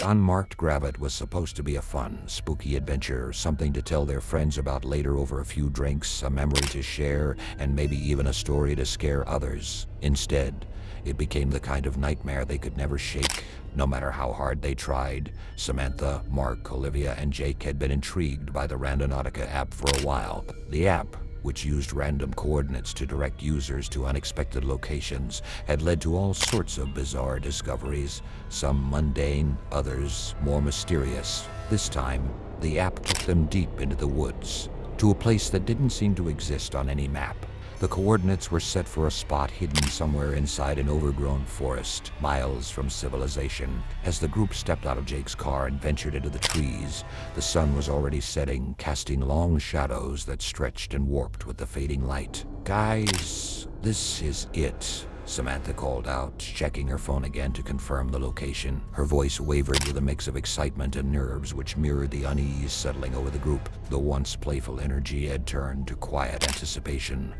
Unmarked Gravit was supposed to be a fun, spooky adventure, something to tell their friends about later over a few drinks, a memory to share, and maybe even a story to scare others. Instead, it became the kind of nightmare they could never shake, no matter how hard they tried. Samantha, Mark, Olivia, and Jake had been intrigued by the Randonautica app for a while. The app, which used random coordinates to direct users to unexpected locations, had led to all sorts of bizarre discoveries, some mundane, others more mysterious. This time, the app took them deep into the woods, to a place that didn't seem to exist on any map. The coordinates were set for a spot hidden somewhere inside an overgrown forest, miles from civilization. As the group stepped out of Jake's car and ventured into the trees, the sun was already setting, casting long shadows that stretched and warped with the fading light. "Guys, this is it," Samantha called out, checking her phone again to confirm the location. Her voice wavered with a mix of excitement and nerves which mirrored the unease settling over the group. The once playful energy had turned to quiet anticipation.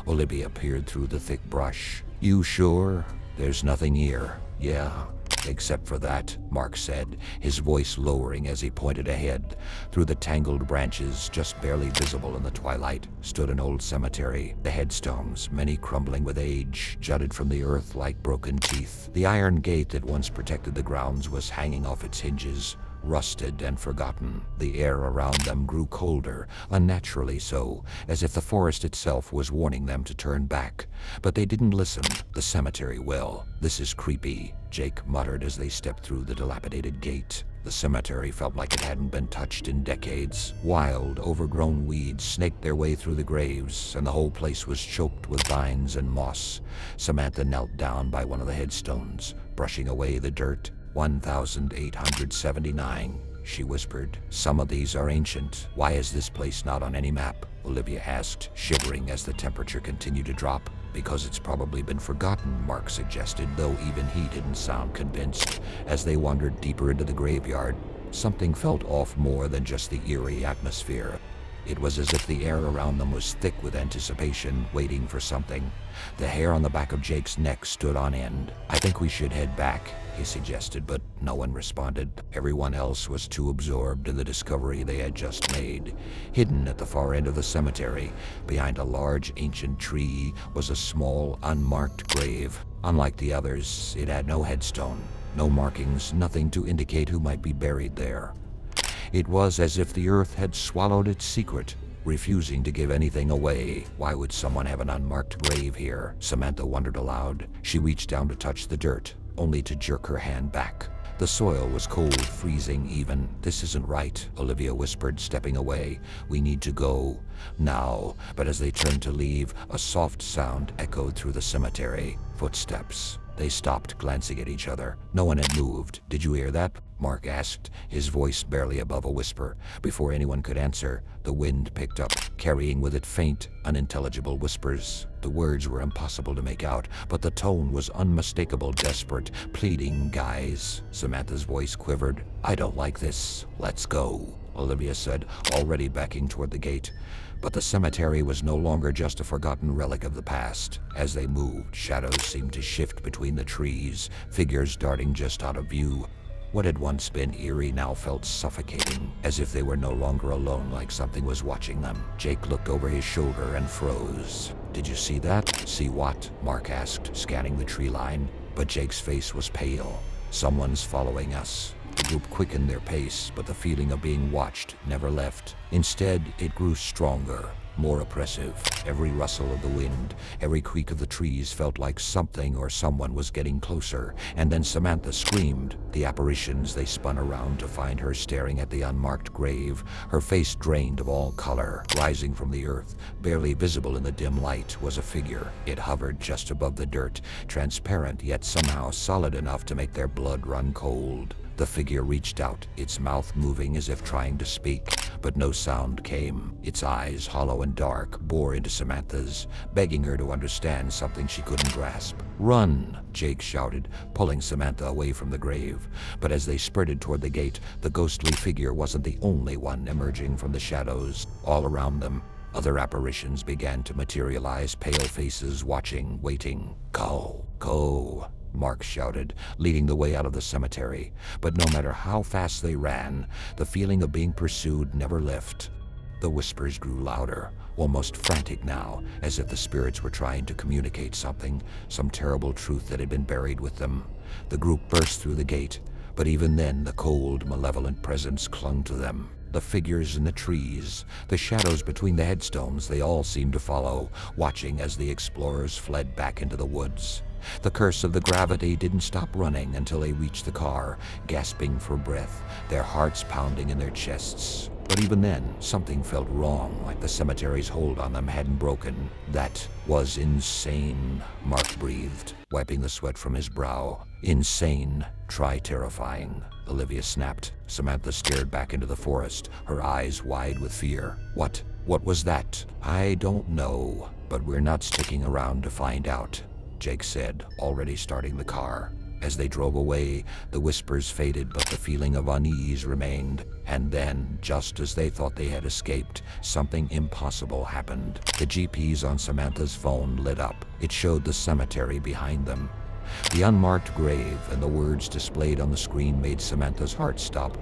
Olivia peered through the thick brush. "You sure? There's nothing here." "Yeah, except for that," Mark said, his voice lowering as he pointed ahead. Through the tangled branches, just barely visible in the twilight, stood an old cemetery. The headstones, many crumbling with age, jutted from the earth like broken teeth. The iron gate that once protected the grounds was hanging off its hinges, rusted and forgotten. The air around them grew colder, unnaturally so, as if the forest itself was warning them to turn back. But they didn't listen. The cemetery will. "This is creepy," Jake muttered as they stepped through the dilapidated gate. The cemetery felt like it hadn't been touched in decades. Wild, overgrown weeds snaked their way through the graves, and the whole place was choked with vines and moss. Samantha knelt down by one of the headstones, brushing away the dirt. 1879, she whispered. "Some of these are ancient. Why is this place not on any map?" Olivia asked, shivering as the temperature continued to drop. "Because it's probably been forgotten," Mark suggested, though even he didn't sound convinced. As they wandered deeper into the graveyard, something felt off more than just the eerie atmosphere. It was as if the air around them was thick with anticipation, waiting for something. The hair on the back of Jake's neck stood on end. "I think we should head back," he suggested, but no one responded. Everyone else was too absorbed in the discovery they had just made. Hidden at the far end of the cemetery, behind a large ancient tree, was a small, unmarked grave. Unlike the others, it had no headstone, no markings, nothing to indicate who might be buried there. It was as if the earth had swallowed its secret, refusing to give anything away. Why would someone have an unmarked grave here? Samantha wondered aloud. She reached down to touch the dirt, only to jerk her hand back. The soil was cold, freezing even. "This isn't right," Olivia whispered, stepping away. "We need to go now." But as they turned to leave, a soft sound echoed through the cemetery. Footsteps. They stopped, glancing at each other. No one had moved. "Did you hear that?" Mark asked, his voice barely above a whisper. Before anyone could answer, the wind picked up, carrying with it faint, unintelligible whispers. The words were impossible to make out, but the tone was unmistakable, desperate, pleading. "Guys," Samantha's voice quivered. "I don't like this. Let's go," Olivia said, already backing toward the gate. But the cemetery was no longer just a forgotten relic of the past. As they moved, shadows seemed to shift between the trees, figures darting just out of view. What had once been eerie now felt suffocating, as if they were no longer alone, like something was watching them. Jake looked over his shoulder and froze. "Did you see that?" "See what?" Mark asked, scanning the tree line. But Jake's face was pale. "Someone's following us." The group quickened their pace, but the feeling of being watched never left. Instead, it grew stronger, more oppressive. Every rustle of the wind, every creak of the trees felt like something or someone was getting closer. And then Samantha screamed. The apparitions, they spun around to find her staring at the unmarked grave, her face drained of all color. Rising from the earth, barely visible in the dim light, was a figure. It hovered just above the dirt, transparent yet somehow solid enough to make their blood run cold. The figure reached out, its mouth moving as if trying to speak, but no sound came. Its eyes, hollow and dark, bore into Samantha's, begging her to understand something she couldn't grasp. "Run!" Jake shouted, pulling Samantha away from the grave. But as they spurted toward the gate, the ghostly figure wasn't the only one emerging from the shadows. All around them, other apparitions began to materialize, pale faces watching, waiting. Go, Mark shouted, leading the way out of the cemetery. But no matter how fast they ran, the feeling of being pursued never left. The whispers grew louder, almost frantic now, as if the spirits were trying to communicate something, some terrible truth that had been buried with them. The group burst through the gate, but even then the cold, malevolent presence clung to them. The figures in the trees, the shadows between the headstones, they all seemed to follow, watching as the explorers fled back into the woods. The curse of the gravity didn't stop running until they reached the car, gasping for breath, their hearts pounding in their chests. But even then, something felt wrong, like the cemetery's hold on them hadn't broken. That was insane, Mark breathed, wiping the sweat from his brow. Insane. Try terrifying. Olivia snapped. Samantha stared back into the forest, her eyes wide with fear. What was that? I don't know, but we're not sticking around to find out, Jake said, already starting the car. As they drove away, the whispers faded, but the feeling of unease remained. And then, just as they thought they had escaped, something impossible happened. The GPS on Samantha's phone lit up. It showed the cemetery behind them. The unmarked grave and the words displayed on the screen made Samantha's heart stop.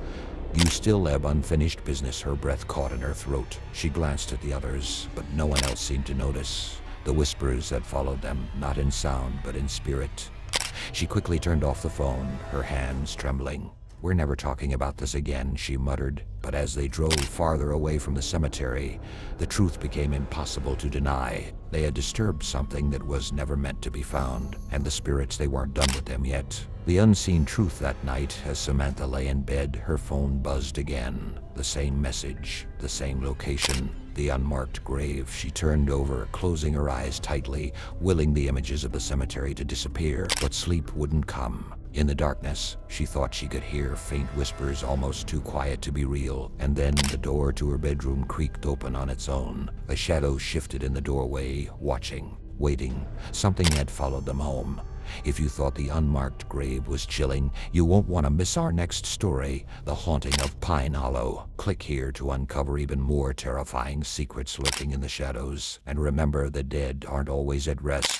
"You still have unfinished business," her breath caught in her throat. She glanced at the others, but no one else seemed to notice. The whispers had followed them, not in sound, but in spirit. She quickly turned off the phone, her hands trembling. "We're never talking about this again," she muttered. But as they drove farther away from the cemetery, the truth became impossible to deny. They had disturbed something that was never meant to be found, and the spirits, they weren't done with them yet. The unseen truth that night, as Samantha lay in bed, her phone buzzed again. The same message, the same location. The unmarked grave. She turned over, closing her eyes tightly, willing the images of the cemetery to disappear, but sleep wouldn't come. In the darkness, she thought she could hear faint whispers almost too quiet to be real, and then the door to her bedroom creaked open on its own. A shadow shifted in the doorway, watching, waiting. Something had followed them home. If you thought the unmarked grave was chilling, you won't want to miss our next story, The Haunting of Pine Hollow. Click here to uncover even more terrifying secrets lurking in the shadows. And remember, the dead aren't always at rest.